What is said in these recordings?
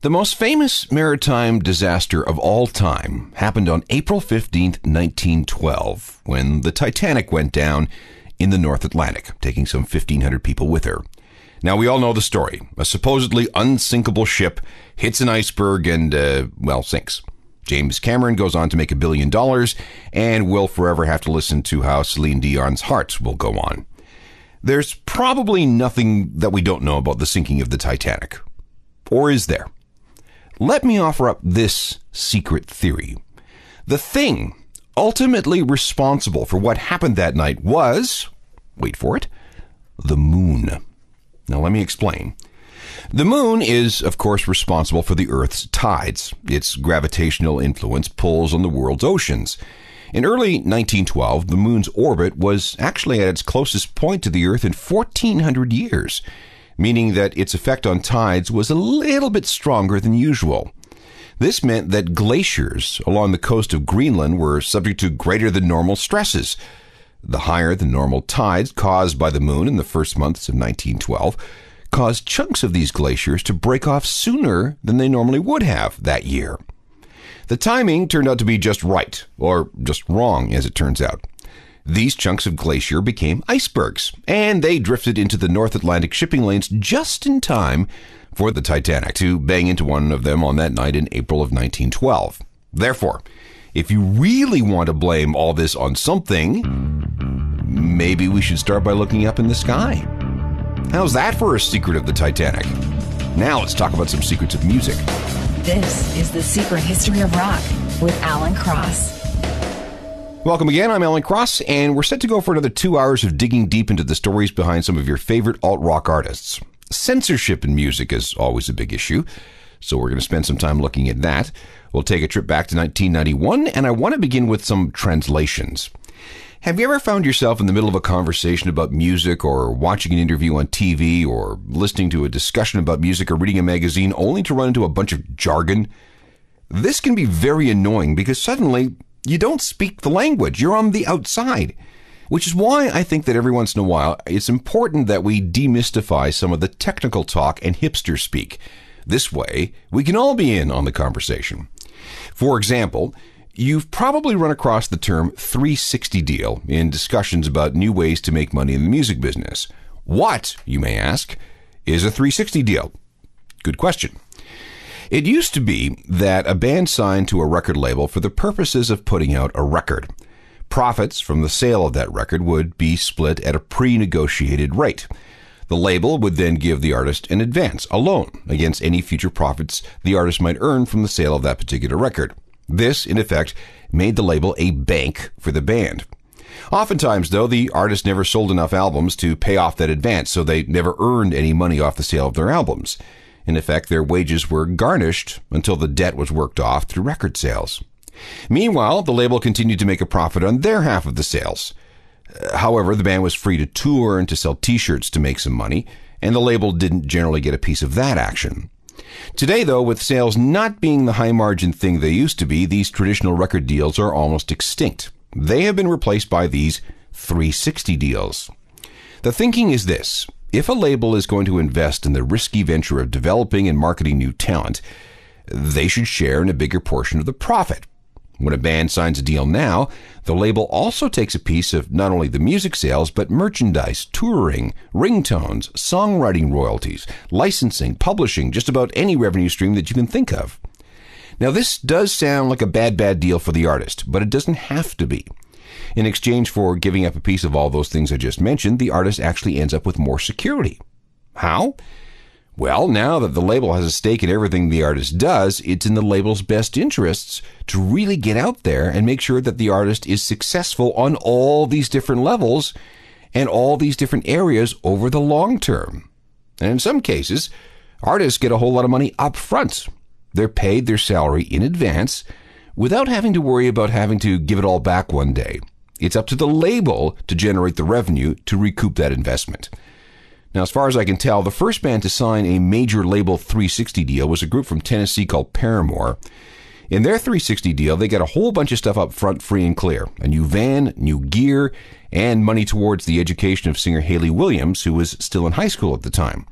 The most famous maritime disaster of all time happened on April 15th, 1912, when the Titanic went down in the North Atlantic, taking some 1,500 people with her. Now, we all know the story. A supposedly unsinkable ship hits an iceberg and, sinks. James Cameron goes on to make $1 billion, and we'll forever have to listen to how Celine Dion's Heart will go on. There's probably nothing that we don't know about the sinking of the Titanic. Or is there? Let me offer up this secret theory. The thing ultimately responsible for what happened that night was, wait for it, the moon. Now let me explain. The moon is, of course, responsible for the Earth's tides. Its gravitational influence pulls on the world's oceans. In early 1912, the moon's orbit was actually at its closest point to the Earth in 1,400 years, meaning that its effect on tides was a little bit stronger than usual. This meant that glaciers along the coast of Greenland were subject to greater than normal stresses. The higher than normal tides caused by the moon in the first months of 1912 caused chunks of these glaciers to break off sooner than they normally would have that year. The timing turned out to be just right, or just wrong, as it turns out. These chunks of glacier became icebergs, and they drifted into the North Atlantic shipping lanes just in time for the Titanic to bang into one of them on that night in April of 1912. Therefore, if you really want to blame all this on something, maybe we should start by looking up in the sky. How's that for a secret of the Titanic? Now let's talk about some secrets of music. This is The Secret History of Rock with Alan Cross. Welcome again, I'm Alan Cross, and we're set to go for another 2 hours of digging deep into the stories behind some of your favorite alt-rock artists. Censorship in music is always a big issue, so we're going to spend some time looking at that. We'll take a trip back to 1991, and I want to begin with some translations. Have you ever found yourself in the middle of a conversation about music, or watching an interview on TV, or listening to a discussion about music, or reading a magazine, only to run into a bunch of jargon? This can be very annoying because suddenly you don't speak the language. You're on the outside. Which is why I think that every once in a while it's important that we demystify some of the technical talk and hipster speak. This way, we can all be in on the conversation. For example, you've probably run across the term 360 deal in discussions about new ways to make money in the music business. What, you may ask, is a 360 deal? Good question. It used to be that a band signed to a record label for the purposes of putting out a record. Profits from the sale of that record would be split at a pre-negotiated rate. The label would then give the artist an advance, a loan, against any future profits the artist might earn from the sale of that particular record. This, in effect, made the label a bank for the band. Oftentimes, though, the artist never sold enough albums to pay off that advance, so they never earned any money off the sale of their albums. In effect, their wages were garnished until the debt was worked off through record sales. Meanwhile, the label continued to make a profit on their half of the sales. However, the band was free to tour and to sell t-shirts to make some money, and the label didn't generally get a piece of that action. Today, though, with sales not being the high-margin thing they used to be, these traditional record deals are almost extinct. They have been replaced by these 360 deals. The thinking is this: if a label is going to invest in the risky venture of developing and marketing new talent, they should share in a bigger portion of the profit. When a band signs a deal now, the label also takes a piece of not only the music sales, but merchandise, touring, ringtones, songwriting royalties, licensing, publishing, just about any revenue stream that you can think of. Now, this does sound like a bad deal for the artist, but it doesn't have to be. In exchange for giving up a piece of all those things I just mentioned, the artist actually ends up with more security. How? Well, now that the label has a stake in everything the artist does, it's in the label's best interests to really get out there and make sure that the artist is successful on all these different levels and all these different areas over the long term. And in some cases, artists get a whole lot of money up front. They're paid their salary in advance without having to worry about having to give it all back one day. It's up to the label to generate the revenue to recoup that investment. Now, as far as I can tell, the first band to sign a major label 360 deal was a group from Tennessee called Paramore. In their 360 deal, they got a whole bunch of stuff up front free and clear. A new van, new gear, and money towards the education of singer Hayley Williams, who was still in high school at the time.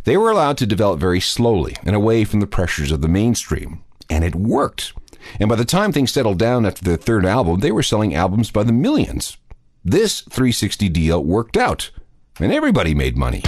They were allowed to develop very slowly and away from the pressures of the mainstream. And it worked. And by the time things settled down after their third album, they were selling albums by the millions. This 360 deal worked out, and everybody made money.